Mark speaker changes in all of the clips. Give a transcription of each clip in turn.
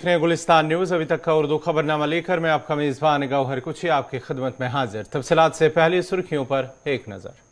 Speaker 1: देख रहे हैं गुलिस्तान न्यूज। अभी तक का उर्दू खबरनामा लेकर मैं आपका मेजबान गौहर कुछी आपकी खिदमत में हाजिर। तफसीलात से पहले सुर्खियों पर एक नजर।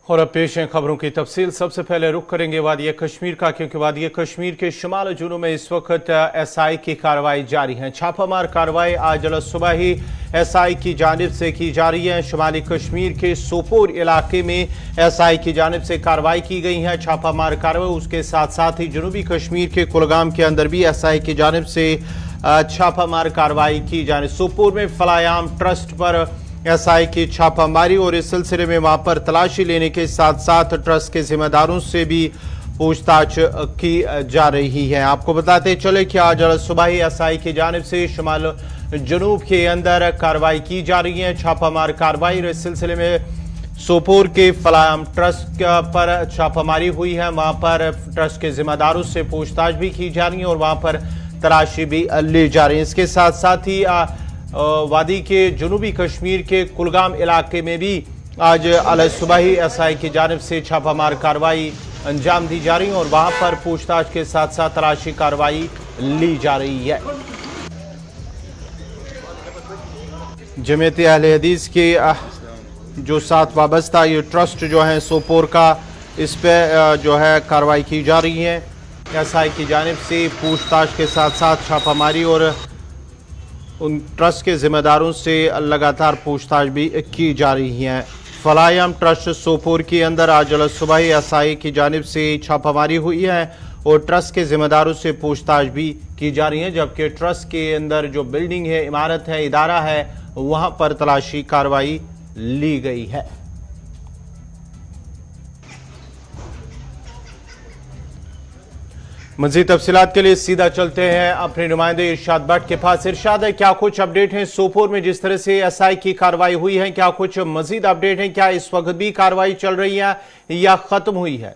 Speaker 1: और अब पेश हैं खबरों की तफसील। सबसे पहले रुख करेंगे वादी कश्मीर का, क्योंकि वादी कश्मीर के शुमाल जुनूब में इस वक्त SI की कार्रवाई जारी है। छापामार कार्रवाई आज सुबह ही SI की जानिब से की जा रही है। शुमाली कश्मीर के सोपोर इलाके में SI की जानिब से कार्रवाई की गई है। छापामार कार्रवाई उसके साथ साथ ही जनूबी कश्मीर के कुलगाम के अंदर भी SI की जानिब से छापामार कार्रवाई की जा रही है। सोपोर में फलायाम ट्रस्ट पर SI की छापामारी और इस सिलसिले में वहां पर तलाशी लेने के साथ साथ ट्रस्ट के जिम्मेदारों से भी पूछताछ की जा रही है। आपको बताते चले कि आज सुबह ही SI की जानिब से शुमाल जनूब के अंदर कार्रवाई की जा रही है। छापामार कार्रवाई इस सिलसिले में सोपोर के फलायाम ट्रस्ट पर छापामारी हुई है। वहां पर ट्रस्ट के जिम्मेदारों से पूछताछ भी की जा रही है और वहां पर तलाशी भी ली जा रही है। इसके साथ साथ ही वादी के जनूबी कश्मीर के कुलगाम इलाके में भी आज सुबह ही SI की जानिब से छापामार कार्रवाई अंजाम दी जा रही है और वहां पर पूछताछ के साथ साथ तलाशी कार्रवाई ली जा रही है। जमीयत अहले हदीस के जो साथ वाबस्ता ये ट्रस्ट जो है सोपोर का, इस पे जो है कार्रवाई की जा रही है। SI की जानिब से पूछताछ के साथ साथ छापामारी और उन ट्रस्ट के जिम्मेदारों से लगातार पूछताछ भी की जा रही है। फलायाम ट्रस्ट सोपोर के अंदर आज सुबह ही SI की जानिब से छापामारी हुई है और ट्रस्ट के जिम्मेदारों से पूछताछ भी की जा रही है, जबकि ट्रस्ट के अंदर जो बिल्डिंग है, इमारत है, इदारा है, वहां पर तलाशी कार्रवाई ली गई है। मज़ीद तफसीलात के लिए सीधा चलते हैं अपने नुमाइंदे इरशाद भट्ट के पास। इरशाद है, क्या कुछ अपडेट है सोपोर में जिस तरह से SI की कार्रवाई हुई है? क्या कुछ मजीद अपडेट है? क्या इस वक्त भी कार्रवाई चल रही है या खत्म हुई है?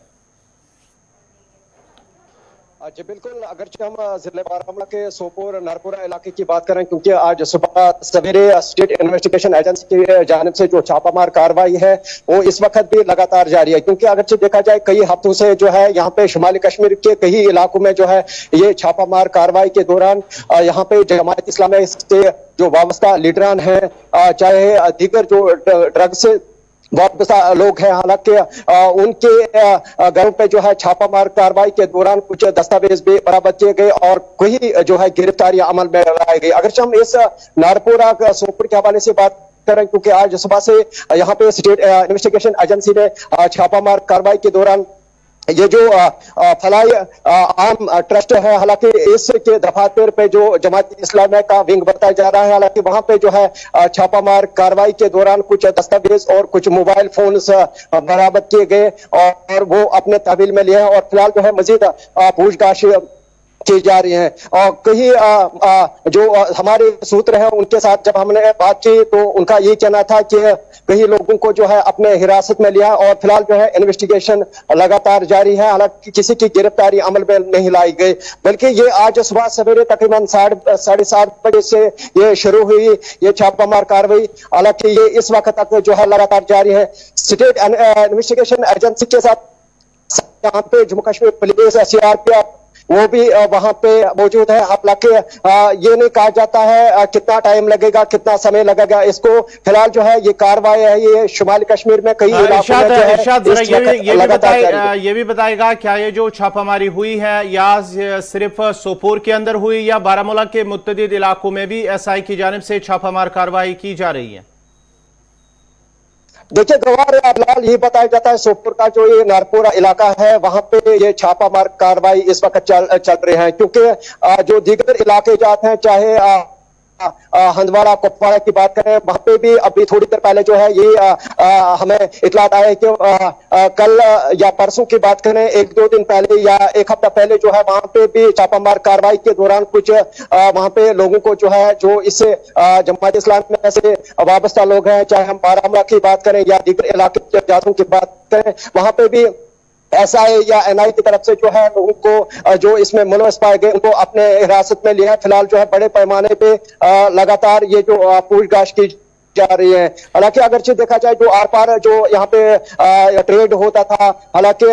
Speaker 2: जी बिल्कुल, अगर हम जिले बारामूला के सोपोर नरपुरा इलाके की बात करें, क्योंकि आज सुबह सवेरे स्टेट इन्वेस्टिगेशन एजेंसी की जानिब से जो छापामार कार्रवाई है वो इस वक्त भी लगातार जारी है। क्योंकि अगर देखा जाए कई हफ्तों से जो है यहाँ पे शुमाली कश्मीर के कई इलाकों में जो है ये छापामार कार्रवाई के दौरान यहाँ पे जमात इस्लामी से जो वाबस्ता लीडरान है, चाहे दीगर जो ड्रग्स वापसा लोग हैं, हालांकि उनके घरों पे जो है छापामार कार्रवाई के दौरान कुछ दस्तावेज भी बरामद किए गए और कई जो है गिरफ्तारियां अमल में लाई गई। अगर हम इस नारपुरा सोपोर के हवाले से बात करें, क्योंकि आज सुबह से यहाँ पे स्टेट इन्वेस्टिगेशन एजेंसी ने छापामार कार्रवाई के दौरान ये जो फलाई आम ट्रस्ट है, हालांकि इसके दफातर पे जो जमात इस्लामी का विंग बताया जा रहा है, हालांकि वहां पे जो है छापामार कार्रवाई के दौरान कुछ दस्तावेज और कुछ मोबाइल फोन्स बरामद किए गए और वो अपने तहवील में लिए हैं और फिलहाल जो है मजीद पूछताछ की जा रही हैं। और कई जो हमारे सूत्र हैं उनके साथ जब हमने बात की तो उनका ये कहना था कि कई लोगों को जो है अपने हिरासत में लिया और फिलहाल जो है इन्वेस्टिगेशन लगातार जारी है। हालांकि किसी की गिरफ्तारी अमल में नहीं लाई गई, बल्कि ये आज सुबह सवेरे तकरीबन 7:30 बजे से ये शुरू हुई ये छापामार कार्रवाई। हालांकि ये इस वक्त तक जो है लगातार जारी है। स्टेट इन्वेस्टिगेशन एजेंसी के साथ यहाँ पे जम्मू कश्मीर पुलिस, सीआरपीएफ वो भी वहां पे मौजूद है। हालांकि ये नहीं कहा जाता है कितना टाइम लगेगा, कितना समय लगेगा। इसको फिलहाल जो है ये कार्रवाई है ये शुमाली कश्मीर में कई इलाकों में जो है
Speaker 1: ये भी बताएगा क्या ये जो छापामारी हुई है या सिर्फ सोपोर के अंदर हुई या बारामूला के मुत्तदिद इलाकों में भी एसआई की जानिब से छापामार कार्रवाई की जा रही है?
Speaker 2: देखिए गवार फिलहाल यही बताया जाता है सोपोर का जो ये नारपुरा इलाका है वहां पे ये छापामार कार्रवाई इस वक्त चल रहे हैं, क्योंकि जो दीगर इलाके जाते हैं चाहे हंदवाड़ा कुपवाड़ा की बात करें वहां पे भी अभी थोड़ी देर पहले जो है ये हमें इतलात आया है कि कल या परसों की बात करें 1-2 दिन पहले या 1 हफ्ता पहले जो है वहां पे भी छापामार कार्रवाई के दौरान कुछ वहां पे लोगों को जो है जो इससे जमात इस्लाम में से वाबस्ता लोग हैं, चाहे हम बारामूला की बात करें या दीगर इलाके जातों की बात करें, वहां पे भी एसआई या एनआई की तरफ से जो है लोगों को जो इसमें मुलविस पाए गए उनको अपने हिरासत में लिया है। फिलहाल जो है बड़े पैमाने पे लगातार ये जो पूछताछ की जा रही है। हालांकि अगरचे देखा जाए जो आर पार जो यहाँ पे ट्रेड होता था, हालांकि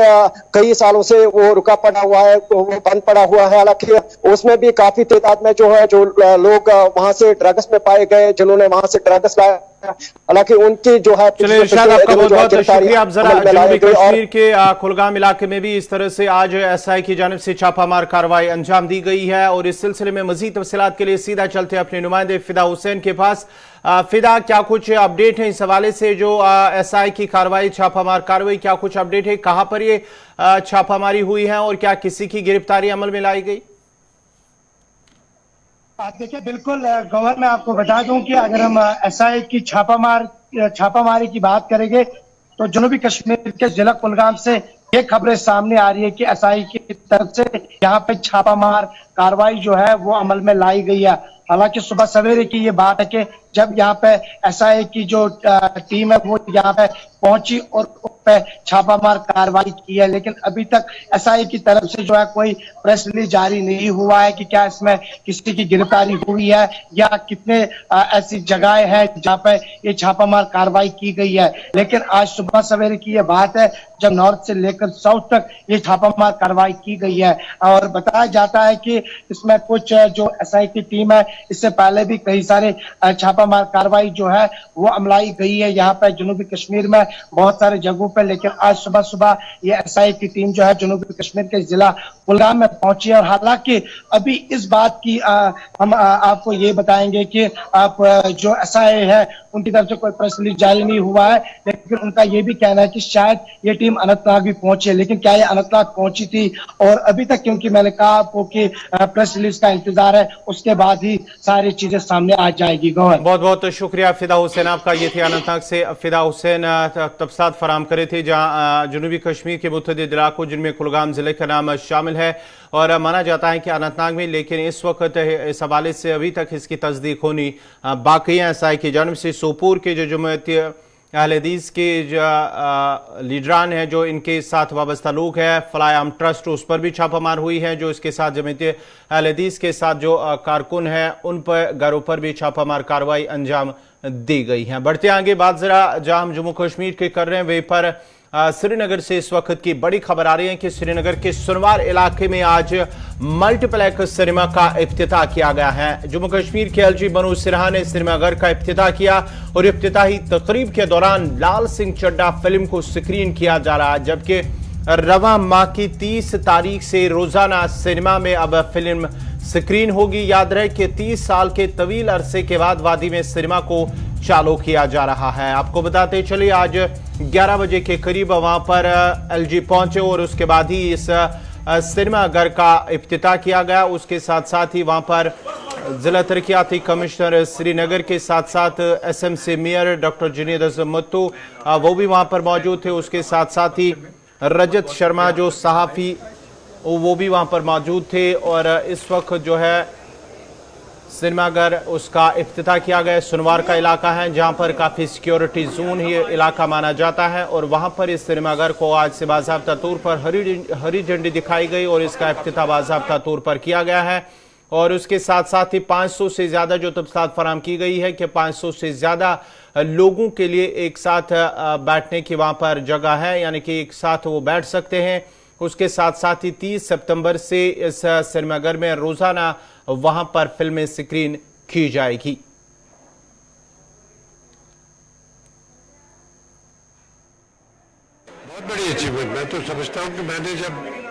Speaker 2: कई सालों से वो रुका पड़ा हुआ है, वो बंद पड़ा हुआ है। हालांकि उसमें भी काफी तादाद में जो है जो लोग वहां से ड्रग्स में पाए गए, जिन्होंने वहां से ड्रग्स लाया, हालांकि उनकी जो है
Speaker 1: चलिए इरशाद आपका बहुत बहुत शुक्रिया। आप जरा जनूबी कश्मीर के कुलगाम इलाके में भी इस तरह से आज एसआई की जानिब से छापामार कार्रवाई अंजाम दी गई है और इस सिलसिले में मजीद तफसीलात के लिए सीधा चलते हैं अपने नुमाइंदे फिदा हुसैन के पास। फिदा, क्या कुछ अपडेट है इस हवाले से जो एसआई की कार्रवाई छापामार कार्रवाई, क्या कुछ अपडेट है, कहां पर ये छापामारी हुई है और क्या किसी की गिरफ्तारी अमल में लाई गई?
Speaker 3: देखिए बिल्कुल गवर्नर, मैं आपको बता दूं कि अगर हम एसआई की छापामारी की बात करेंगे तो जनूबी कश्मीर के जिला कुलगाम से ये खबरें सामने आ रही है कि एसआई की तरफ से यहाँ पे छापामार कार्रवाई जो है वो अमल में लाई गई है। हालांकि सुबह सवेरे की ये बात है कि जब यहाँ पे एसआई की जो टीम है वो यहाँ पे पहुंची और उस पे छापामार कार्रवाई की है, लेकिन अभी तक एसआई की तरफ से जो है कोई प्रेस रिलीज जारी नहीं हुआ है कि क्या इसमें किसी की गिरफ्तारी हुई है या कितने ऐसी जगहें हैं जहाँ पे ये छापामार कार्रवाई की गई है। लेकिन आज सुबह सवेरे की ये बात है जब नॉर्थ से लेकर साउथ तक ये छापामार कार्रवाई की गई है और बताया जाता है कि इसमें कुछ जो एसआई की टीम है इससे पहले भी कई सारे छापामार कार्रवाई जो है वो अमलाई गई है यहाँ पे जनूबी कश्मीर में बहुत सारे जगहों पे। लेकिन आज सुबह सुबह ये एसआई की टीम जो है जनूबी कश्मीर के जिला कुलगाम में पहुंची है और हालांकि अभी इस बात की हम आपको ये बताएंगे कि आप जो एसआई है उनकी तरफ से कोई प्रेस रिलीज जारी नहीं हुआ है, लेकिन उनका ये भी कहना है कि शायद ये टीम अनंतनाग भी पहुंची है। लेकिन क्या ये अनंतनाग पहुंची थी और अभी तक, क्योंकि मैंने कहा आपको कि प्रेस रिलीज का इंतजार है, उसके बाद ही सारी चीजें सामने आ जाएगी। गौर,
Speaker 1: बहुत बहुत शुक्रिया फिदा हुसैन आपका। ये थे अनंतनाग से फिदा हुसैन तफसात फराम करे थे जहां जनूबी कश्मीर के मुतअद्दिद इलाकों जिनमें कुलगाम जिले का नाम शामिल है और माना जाता है कि अनंतनाग में, लेकिन इस वक्त इस हवाले से अभी तक इसकी तस्दीक होनी बाकी है। एसआई की जानिब से सोपोर के जो जमाती अहले हदीस के लीडरान हैं जो इनके साथ वाबस्ता लोग हैं, फलायाम ट्रस्ट, उस पर भी छापामार हुई है। जो इसके साथ जमाती अहले हदीस के साथ जो कारकुन हैं उन पर घरों पर भी छापामार कार्रवाई अंजाम दी गई है। बढ़ते आगे बात जरा जहां हम जम्मू कश्मीर के कर रहे हैं वहीं पर श्रीनगर से इस वक्त की बड़ी खबर आ रही है कि श्रीनगर के सुनवार इलाके में आज मल्टीप्लेक्स सिनेमा का इफ्तिताह किया गया है। जम्मू कश्मीर के एलजी बनू सिरहा ने सिनेमाघर का इफ्तिताह किया और इफ्तिताही तकरीब के दौरान लाल सिंह चड्ढा फिल्म को स्क्रीन किया जा रहा है, जबकि रवां माह की 30 तारीख से रोजाना सिनेमा में अब फिल्म स्क्रीन होगी। याद रहे कि 30 साल के तवील अरसे के बाद वादी में सिनेमा को चालू किया जा रहा है। आपको बताते चलिए आज 11 बजे के करीब वहां पर एलजी पहुंचे और उसके बाद ही इस सिनेमा घर का इफ्तिताह किया गया। उसके साथ साथ ही वहां पर जिला तरक्याती कमिश्नर श्रीनगर के साथ साथ एसएमसी मेयर डॉक्टर जुनेद अजम मत्तू वो भी वहां पर मौजूद थे। उसके साथ साथ ही रजत शर्मा जो सहाफी वो भी वहां पर मौजूद थे और इस वक्त जो है सिनेमाघर उसका इफ्तिताह किया गया। सुनवार का इलाका है जहां पर काफ़ी सिक्योरिटी जोन ही इलाका माना जाता है और वहां पर इस सिनेमाघर को आज से बाज़ाब्ता तौर पर हरी झंडी दिखाई गई और इसका इफ्तिताह बाज़ाब्ता तौर पर किया गया है। और उसके साथ साथ ही 500 से ज़्यादा जो तफसीलात फराहम की गई है कि 500 से ज़्यादा लोगों के लिए एक साथ बैठने की वहां पर जगह है, यानी कि एक साथ वो बैठ सकते हैं। उसके साथ साथ ही 30 सितंबर से इस सिनेमाघर में रोजाना वहां पर फिल्में स्क्रीन की जाएगी।
Speaker 4: बहुत बड़ी अचीवमेंट। मैं तो समझता हूँ कि मैंने जब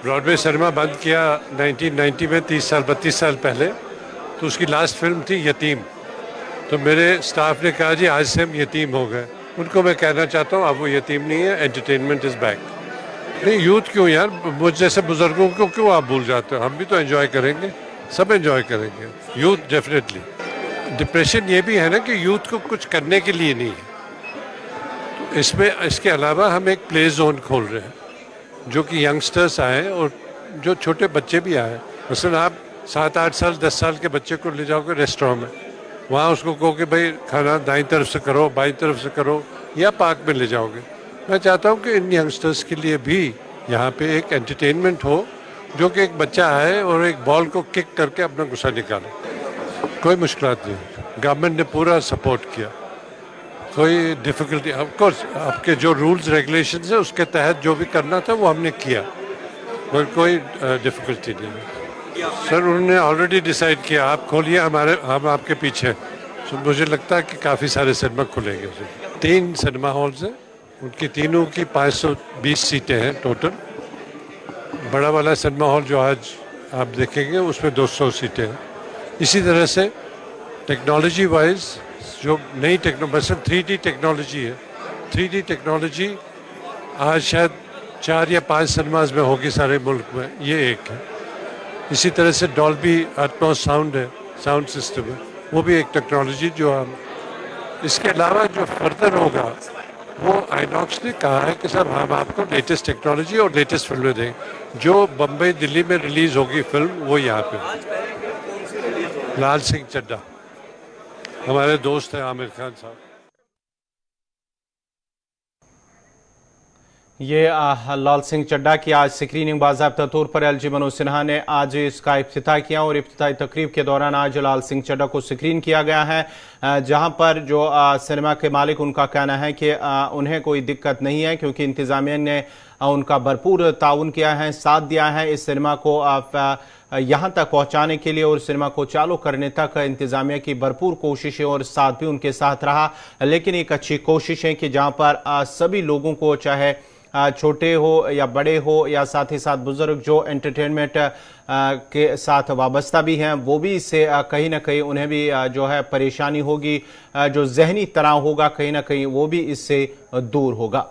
Speaker 4: ब्रॉडवे सिनेमा बंद किया 1990 में 32 साल पहले, तो उसकी लास्ट फिल्म थी यतीम। तो मेरे स्टाफ ने कहा जी आज से हम यतीम हो गए। उनको मैं कहना चाहता हूँ अब वो यतीम नहीं है, एंटरटेनमेंट इज़ बैक। नहीं यूथ क्यों यार, मुझ जैसे बुजुर्गों को क्यों आप भूल जाते हो? हम भी तो एंजॉय करेंगे, सब एंजॉय करेंगे। Youth definitely. डिप्रेशन ये भी है ना कि यूथ को कुछ करने के लिए नहीं है। तो इसमें इसके अलावा हम एक प्ले जोन खोल रहे हैं जो कि यंगस्टर्स आए और जो छोटे बच्चे भी आए। मसलन आप 7-8 साल 10 साल के बच्चे को ले जाओगे रेस्टोरेंट में, वहाँ उसको कहो कि भाई खाना दाईं तरफ से करो, बाईं तरफ से करो, या पार्क में ले जाओगे। मैं चाहता हूँ कि इन यंगस्टर्स के लिए भी यहाँ पे एक एंटरटेनमेंट हो, जो कि एक बच्चा आए और एक बॉल को किक करके अपना गुस्सा निकाले। कोई मुश्किल नहीं, गवर्नमेंट ने पूरा सपोर्ट किया, कोई डिफ़िकल्टी। ऑफ कोर्स आपके जो रूल्स रेगुलेशंस है उसके तहत जो भी करना था वो हमने किया, पर कोई डिफ़िकल्टी नहीं है। सर उन्होंने ऑलरेडी डिसाइड किया, आप खोलिए, हम आपके पीछे। तो मुझे लगता है कि काफ़ी सारे सिनेमा खुलेंगे। 3 सिनेमा हॉल्स हैं, उनकी तीनों की 520 सीटें हैं टोटल। बड़ा वाला सिनेमा हॉल जो आज आप देखेंगे उसमें 200 सीटें हैं। इसी तरह से टेक्नोलॉजी वाइज जो नई बस 3D टेक्नोलॉजी है, 3D टेक्नोलॉजी आज शायद 4 या 5 सिनेमाज में होगी सारे मुल्क में, ये एक है। इसी तरह से डॉल्बी एटमॉस साउंड है, साउंड सिस्टम है, वो भी एक टेक्नोलॉजी जो हम। इसके अलावा जो फर्दर होगा वो आइनॉक्स ने कहा है कि सर हम आपको लेटेस्ट टेक्नोलॉजी और लेटेस्ट फिल्में दें। जो बम्बई दिल्ली में रिलीज़ होगी फिल्म वो यहाँ पे लाल सिंह चड्ढा, हमारे दोस्त हैं आमिर खान साहब।
Speaker 1: ये लाल सिंह चड्ढा की आज स्क्रीनिंग बाज़ाब्ता तौर पर एलजी मनोज सिन्हा ने आज इसका इफ्तिताह किया और इफ्तिताही तकरीब के दौरान आज लाल सिंह चड्ढा को स्क्रीन किया गया है, जहां पर जो सिनेमा के मालिक उनका कहना है कि उन्हें कोई दिक्कत नहीं है क्योंकि इंतज़ामिया ने उनका भरपूर ताउन किया है, साथ दिया है इस सिनेमा को यहाँ तक पहुँचाने के लिए और सिनेमा को चालू करने तक इंतज़ामिया की भरपूर कोशिशें और साथ भी उनके साथ रहा। लेकिन एक अच्छी कोशिश है कि जहाँ पर सभी लोगों को, चाहे छोटे हो या बड़े हो या साथ ही साथ बुजुर्ग जो एंटरटेनमेंट के साथ वाबस्ता भी हैं, वो भी इससे कहीं ना कहीं उन्हें भी जो है परेशानी होगी, जो जहनी तनाव होगा कहीं ना कहीं वो भी इससे दूर होगा।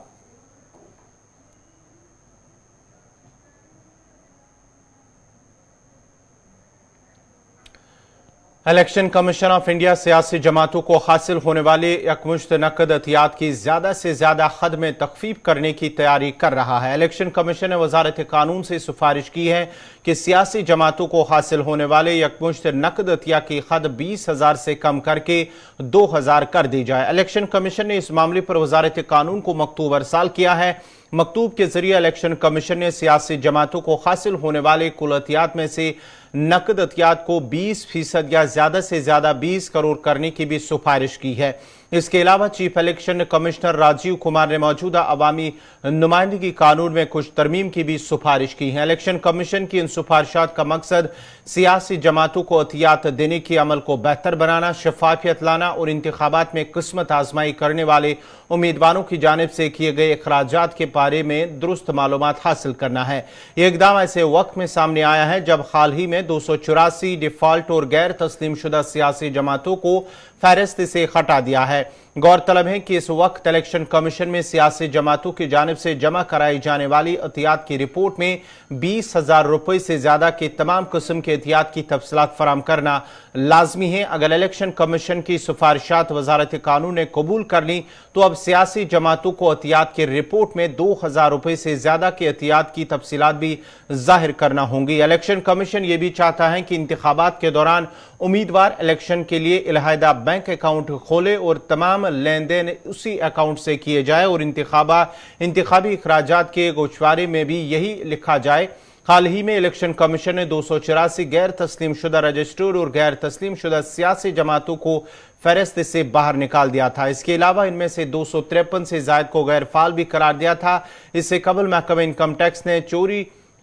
Speaker 1: इलेक्शन कमीशन ऑफ इंडिया सियासी जमातों को हासिल होने वाले यकमुश्त नकद अतियात की ज्यादा से ज्यादा हद में तखफीफ करने की तैयारी कर रहा है। इलेक्शन कमीशन ने वजारत कानून से सिफारिश की है कि सियासी जमातों को हासिल होने वाले यकमुश्त नकद अतिया की हद 20,000 से कम करके 2,000 कर दी जाए। इलेक्शन कमीशन ने इस मामले पर वजारत कानून को मकतूब अरसाल किया है। मकतूब के जरिए इलेक्शन कमीशन ने सियासी जमातों को हासिल होने वाले कुल अतियात में से नकद अतियात को 20% या ज्यादा से ज्यादा 20 करोड़ करने की भी सिफारिश की है। इसके अलावा chief election commissioner Rajiv Kumar ने मौजूदा अवामी नुमाइंदगी कानून में कुछ तरमीम की भी सिफारिश की है। इलेक्शन कमीशन की इन सिफारिशात का मकसद सियासी जमातों को अतियात देने के अमल को बेहतर बनाना, शफाफियत लाना और इंतखाबात में किस्मत आजमाई करने वाले उम्मीदवारों की जानिब से किए गए अखराजात के बारे में दुरुस्त मालूमात हासिल करना है। यह इकदाम ऐसे वक्त में सामने आया है जब हाल ही में 284 डिफॉल्ट और गैर तस्लीम शुदा सियासी जमातों को फहरिस्त से हटा दिया है। गौरतलब है कि इस वक्त इलेक्शन कमीशन में सियासी जमातों की जानिब से जमा कराई जाने वाली एहतियात की रिपोर्ट में 20,000 रुपए से ज्यादा के तमाम किस्म के एहतियात की तफसीलात फराम करना लाजमी है। अगर इलेक्शन कमीशन की सिफारिशात वजारत कानून ने कबूल कर ली तो अब सियासी जमातों को एहतियात की रिपोर्ट में 2,000 रुपए से ज्यादा के एहतियात की तफसीलात भी जाहिर करना होंगी। इलेक्शन कमीशन ये भी चाहता है कि इंतखाबात के दौरान उम्मीदवार इलेक्शन के लिए इलाहादा बैंक अकाउंट खोले और तमाम लेन देन उसी अकाउंट से किए जाए और इंतखाबी अखराजात के गोशवारे में भी यही लिखा जाए। हाल ही में इलेक्शन कमीशन ने 284 गैर तस्लीम शुदा रजिस्टर्ड और गैर तस्लीम शुदा सियासी जमातों को फहरिस्त से बाहर निकाल दिया था। इसके अलावा इनमें से 253 से जायद को गैर फाल भी करार दिया था। इससे कबल महकमा इनकम टैक्स ने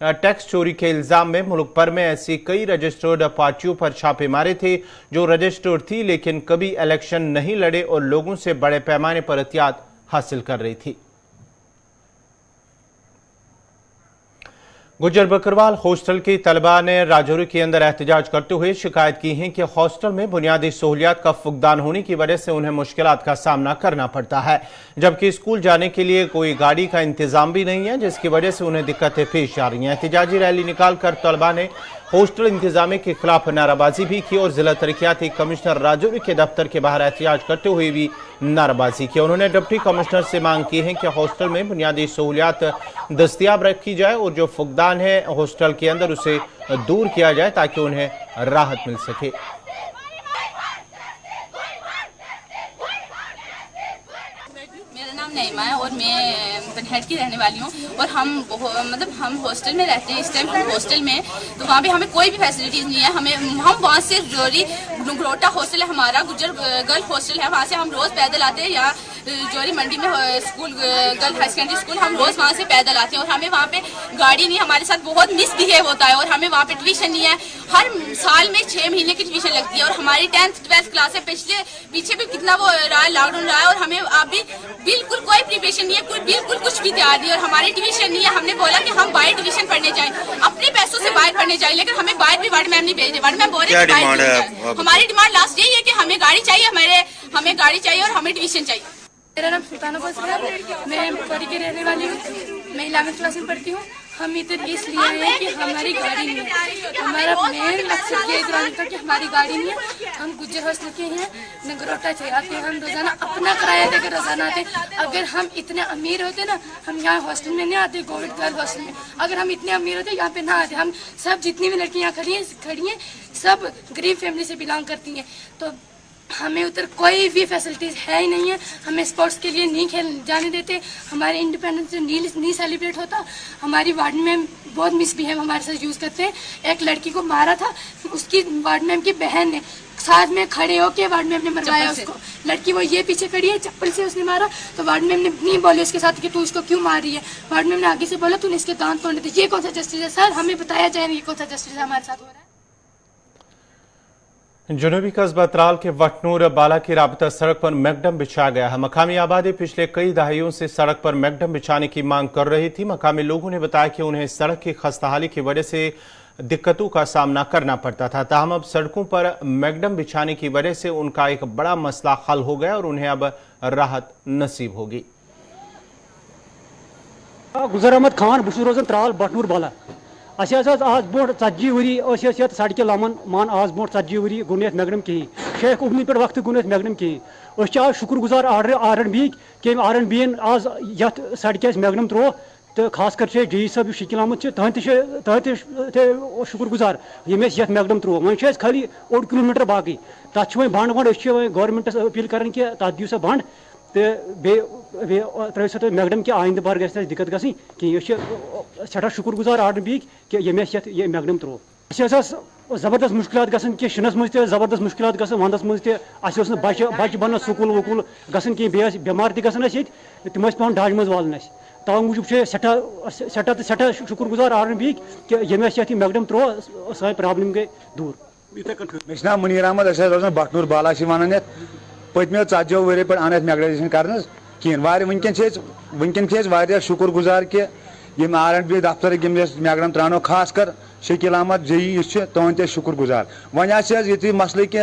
Speaker 1: टैक्स चोरी के इल्जाम में मुल्क भर में ऐसी कई रजिस्टर्ड पार्टियों पर छापे मारे थे जो रजिस्टर्ड थी लेकिन कभी इलेक्शन नहीं लड़े और लोगों से बड़े पैमाने पर एहतियात हासिल कर रही थी। गुज्जर बकरवाल हॉस्टल की तलबा ने राजौरी के अंदर एहतजाज करते हुए शिकायत की है कि हॉस्टल में बुनियादी सहूलियात का फुकदान होने की वजह से उन्हें मुश्किलात का सामना करना पड़ता है, जबकि स्कूल जाने के लिए कोई गाड़ी का इंतजाम भी नहीं है, जिसकी वजह से उन्हें दिक्कतें पेश आ रही हैं। एहतजाजी रैली निकालकर तलबा ने हॉस्टल इंतजामी के खिलाफ नाराबाजी भी की और जिला तरक्याती कमिश्नर राजौरी के दफ्तर के बाहर एहतजाज करते हुए भी नाराबाजी की। उन्होंने डिप्टी कमिश्नर से मांग की है कि हॉस्टल में बुनियादी सहूलियात दस्तियाब रखी जाए और जो फुकदान है हॉस्टल के अंदर उसे दूर किया जाए ताकि उन्हें राहत मिल सके।
Speaker 5: मेरा नाम नईमा है और मैं बनहेट की रहने वाली हूँ और हम हॉस्टल में रहते हैं। इस टाइम हॉस्टल में तो वहाँ पे हमें कोई भी फैसिलिटीज नहीं है। हम वहाँ से जोरी ग्रोटा हॉस्टल है हमारा, गुज्जर गर्ल हॉस्टल है, वहाँ से हम रोज पैदल आते हैं। यहाँ जोरी मंडी में school girl high secondary school, हम रोज वहाँ से पैदल आते हैं और हमें वहाँ पे गाड़ी नहीं, हमारे साथ बहुत मिसबिहेव होता है और हमें वहाँ पे ट्यूशन नहीं है। हर साल में 6 महीने की ट्यूशन लगती है और हमारी 10th 12th क्लास है। पीछे भी कितना वो रहा है, लॉकडाउन रहा है और हमें अभी बिल्कुल कोई प्रिपरेशन नहीं है, बिल्कुल कुछ भी तैयार नहीं है और हमारी ट्यूशन नहीं है। हमने बोला कि हम बाहर ट्यूशन पढ़ने जाएं, अपने पैसों से बाहर पढ़ने जाएं, लेकिन हमें बाहर भी वार्ड मैम नहीं भेज रहे। वार्ड मैम बोल रहे हैं हमारी डिमांड लास्ट यही है कि हमें गाड़ी चाहिए, हमें गाड़ी चाहिए और हमें ट्यूशन चाहिए।
Speaker 6: मेरा नाम सुल्ताना बसरा, मैं परी की रहने वाली हूँ, मैं 11th क्लास में पढ़ती हूँ। हम इधर इसलिए आए हैं कि हमारी गाड़ी नहीं है। हमारा मेन मकसद ये इधर आने का कि हमारी गाड़ी नहीं है। हम गुज्जर हॉस्टल के हैं, नगरोटा से आते हैं, हम रोजाना अपना किराया देकर रोजाना आते हैं। अगर हम इतने अमीर होते ना, हम यहाँ हॉस्टल में नहीं आते, कोविड गर्ल हॉस्टल में। अगर हम इतने अमीर होते यहाँ पे ना आते। हम सब जितनी भी लड़कियाँ खड़ी हैं सब गरीब फैमिली से बिलोंग करती हैं। तो हमें उधर कोई भी फैसिलिटीज है ही नहीं है। हमें स्पोर्ट्स के लिए नहीं खेल जाने देते। हमारे इंडिपेंडेंस नहीं सेलिब्रेट होता। हमारी वार्ड में बहुत मिसबिहेव हमारे साथ यूज करते हैं। एक लड़की को मारा था, उसकी वार्ड मैम की बहन ने साथ में खड़े होके वार्ड मैम ने मरवाया उसको। लड़की वो ये पीछे खड़ी है, चप्पल से उसने मारा तो वार्ड मैम ने नहीं बोले उसके साथ कि तू इसको क्यों मार रही है। वार्ड मैम ने आगे से बोला तूने इसके दांत तोड़ने थे। ये कौन सा जस्टिस है सर? हमें बताया जाए ये कौन सा जस्टिस है हमारे साथ हो रहा है।
Speaker 1: जनूबी कस्बा त्राल के वटनूर बाला की राबता सड़क पर मैकडम बिछाया गया है। मकामी आबादी पिछले कई दहाइयों से सड़क पर मैकडम बिछाने की मांग कर रही थी। मकामी लोगों ने बताया कि उन्हें सड़क की खस्ताहाली की वजह से दिक्कतों का सामना करना पड़ता था। ताहम अब सड़कों पर मैकडम बिछाने की वजह से उनका एक बड़ा मसला हल हो गया और उन्हें अब राहत नसीब होगी।
Speaker 7: गुजर अहमद खान बहुत रोजान त्राल बटनूर बाला आज ब्रो 40 वरी सड़क लमन मान आज ब्रो 40 वरी गुन मैकडम कहें शेख उबनी पे वक्त गुन मैकडम कहें आज शुक्र गुजार RNB कि RNB आज ये सड़क मैकडम त्रो तो खास कर डी साहब शकील अहमद तहत शुक्र गुजार ये मैकडम त्रो वो खाली 8 किलोमीटर बाकी तथ बंड गवर्नमेंटस अपील कर तथ दिव सा बंड तो त्रो सा मैकडम कि आइंद बार गई दिक्कत गई कि सठा शुक्र गुजार RNB कि ये मैकडम त्रो जबरदस्त मुश्किल गसन कि शिनस मज जबरदस्त मुश्किल गसन वंदस मज बच्चे बन स्कूल वकूल गसन कि बेमार तन तम पे डाज मज वालन तव मूजूब सठा शुक्र गुजार RNB कि ये मैकडम त्रो सा प्रॉब्लम गई दूर।
Speaker 8: मे नाम मुनीर अहमद रोजान बटनूर बाला वन पत्मो 40 वरियो पे आन मैगनाइजेशन कर वनकन शुक्र गुजार कि RNB दफ्तर मैकडम त्रानो खास कर शकील अहमद जई तुंद शुक्र गुजार वन ये मसले कि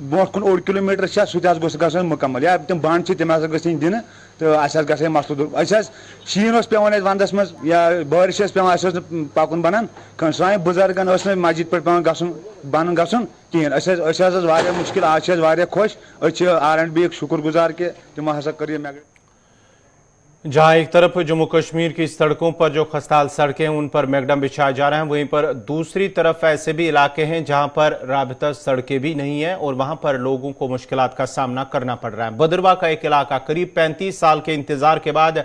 Speaker 8: ब्रोह कुन 1 किलोमीटर सह मुकम्मल या तम बंद तम गन दिन तो अस मसल दूर शीन पे वंदस मज या बारिश पे पकुन बनान सान बुजुर्गन मस्जिद पे बन गन कहें मुश्किल आज खुश R&B शुक्रगुजार के तमो हसा कर
Speaker 1: जहां एक तरफ जम्मू कश्मीर की सड़कों पर जो खस्ताहाल सड़कें हैं उन पर मैगडम बिछाए जा रहे हैं, वहीं पर दूसरी तरफ ऐसे भी इलाके हैं जहां पर राबता सड़कें भी नहीं है और वहां पर लोगों को मुश्किलात का सामना करना पड़ रहा है। भद्रवाह का एक इलाका करीब 35 साल के इंतजार के बाद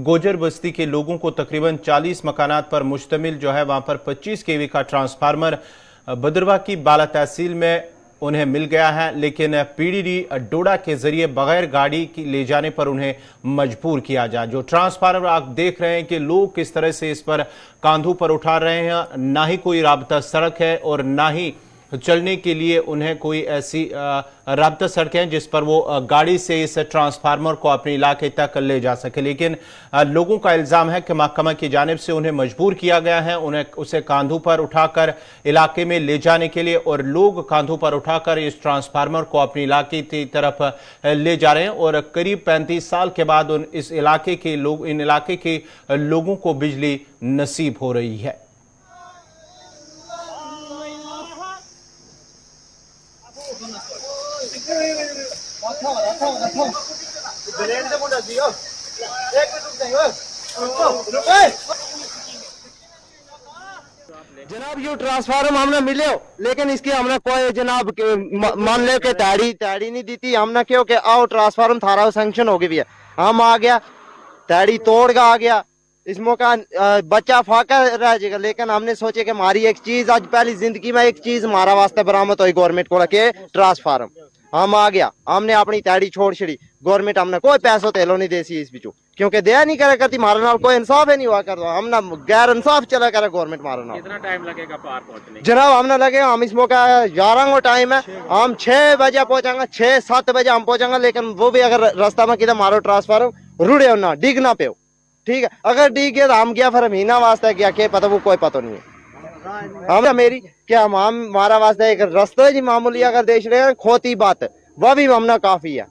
Speaker 1: गोजर बस्ती के लोगों को तकरीबन 40 मकानात पर मुश्तमिल जो है वहां पर 25 kV का ट्रांसफार्मर भद्रवाह की बाला तहसील में उन्हें मिल गया है, लेकिन पीडीडी डोडा के जरिए बगैर गाड़ी की ले जाने पर उन्हें मजबूर किया जाए। जो ट्रांसफार्मर आप देख रहे हैं कि लोग किस तरह से इस पर कांधों पर उठा रहे हैं, ना ही कोई राबता सड़क है और ना ही चलने के लिए उन्हें कोई ऐसी राबता सड़क है जिस पर वो गाड़ी से इस ट्रांसफार्मर को अपने इलाके तक ले जा सके। लेकिन लोगों का इल्जाम है कि महकमा की जानिब से उन्हें मजबूर किया गया है, उन्हें उसे कांधों पर उठाकर इलाके में ले जाने के लिए, और लोग कांधों पर उठाकर इस ट्रांसफार्मर को अपने इलाके की तरफ ले जा रहे हैं। और करीब 35 साल के बाद इस इलाके के लोग, इन इलाके के लोगों को बिजली नसीब हो रही है।
Speaker 9: जनाब ये ट्रांसफार्मर हमने मिले हो, लेकिन इसकी हमने कोई जनाब मान ले के तैयारी नहीं दी थी। हमने क्यों कि आओ ट्रांसफार्मर थारा सैंक्शन हो गई भी है, हम आ गया तैयारी तोड़ का आ गया, इस मौका बच्चा फाका रह जाएगा। लेकिन हमने सोचे कि हमारी एक चीज आज पहली जिंदगी में एक चीज हमारा वास्ते बरामद हुई गवर्नमेंट को के ट्रांसफार्मर। हम आ गया, हमने अपनी तैयारी छोड़ छड़ी, गवर्नमेंट हमने कोई पैसों तेलो नहीं देसी इस बिचू, क्योंकि दया नहीं करे करती, हमारे नाल कोई इंसाफ ही नहीं हुआ करता, हमने गैर इंसाफ चला करे गवर्नमेंट हमारे नाल।
Speaker 10: कितना टाइम लगेगा पार पहुंचने?
Speaker 9: जनाब हमने लगे, हम इस मौका 11 को टाइम है, हम 6 बजे पहुंचाएंगे, 6-7 बजे हम पहुंचाएंगे। लेकिन वो भी अगर रास्ता में किधर मारो ट्रांसफार्मर रुड़े हो ना, डिग ना पे, ठीक है, अगर डिग गया तो हम गया फिर महीना वास्ते क्या के पता, वो कोई पता नहीं है। हम मेरी क्या हम हमारा वास्ते एक रास्ता जी मामूली अगर देख रहे हैं खोती बात, वह भी हमने काफी है।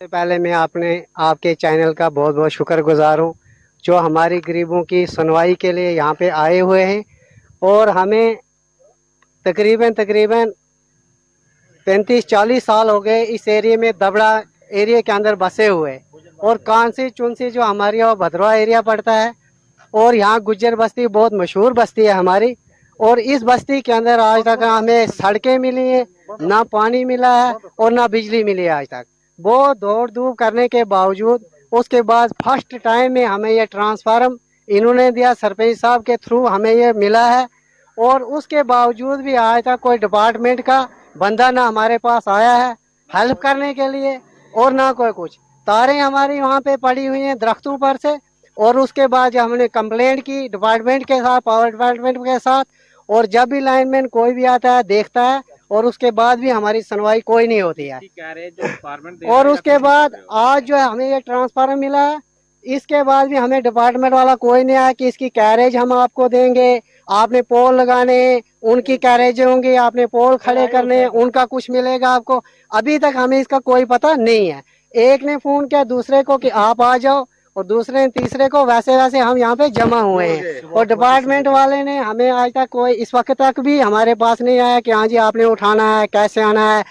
Speaker 11: पहले मैं आपके चैनल का बहुत बहुत शुक्रगुजार हूँ, जो हमारी गरीबों की सुनवाई के लिए यहाँ पे आए हुए हैं। और हमें तकरीबन 35-40 साल हो गए इस एरिया में, दबड़ा एरिया के अंदर बसे हुए, और कांसी चुनसी जो हमारी और भद्रवाह एरिया पड़ता है, और यहाँ गुज्जर बस्ती बहुत मशहूर बस्ती है हमारी। और इस बस्ती के अंदर आज तक हमें सड़कें मिली है, ना पानी मिला है और ना बिजली मिली है आज तक। बहुत दौड़ धूप करने के बावजूद उसके बाद फर्स्ट टाइम में हमें ये ट्रांसफार्मर इन्होंने दिया, सरपंच साहब के थ्रू हमें ये मिला है। और उसके बावजूद भी आज तक कोई डिपार्टमेंट का बंदा ना हमारे पास आया है हेल्प करने के लिए, और ना कोई कुछ। तारें हमारी वहाँ पे पड़ी हुई हैं दरख्तों पर से, और उसके बाद जब हमने कंप्लेंट की डिपार्टमेंट के साथ, पावर डिपार्टमेंट के साथ, और जब भी लाइनमैन कोई भी आता है देखता है, और उसके बाद भी हमारी सुनवाई कोई नहीं होती है। और उसके बाद आज जो है हमें ये ट्रांसफार्मर मिला है, इसके बाद भी हमें डिपार्टमेंट वाला कोई नहीं आया कि इसकी कैरेज हम आपको देंगे, आपने पोल लगाने उनकी कैरेज होंगी, आपने पोल खड़े करने उनका कुछ मिलेगा आपको। अभी तक हमें इसका कोई पता नहीं है। एक ने फोन किया दूसरे को कि आप आ जाओ, और दूसरे ने तीसरे को, वैसे वैसे हम यहाँ पे जमा हुए हैं। और डिपार्टमेंट वाले ने हमें आज तक कोई, इस वक्त तक भी हमारे पास नहीं आया कि हाँ जी आपने उठाना है, कैसे आना है,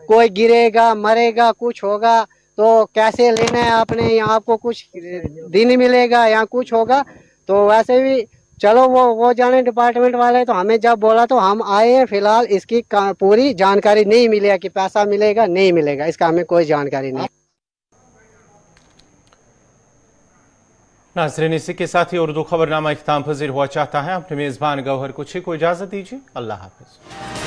Speaker 11: कोई गिरेगा मरेगा कुछ होगा तो कैसे लेना है आपने, या आपको कुछ दिन मिलेगा या कुछ होगा। तो वैसे भी चलो वो जाने डिपार्टमेंट वाले। तो हमें जब बोला तो हम आए हैं, फिलहाल इसकी पूरी जानकारी नहीं मिली है कि पैसा मिलेगा नहीं मिलेगा, इसका हमें कोई जानकारी नहीं।
Speaker 1: नाज़रीन, इसी के साथ ही उर्दू खबरनामा इख्तिताम पज़ीर हुआ चाहता है। अपने मेज़बान गौहर कुछ ही को इजाज़त दीजिए। अल्लाह हाफ़िज़।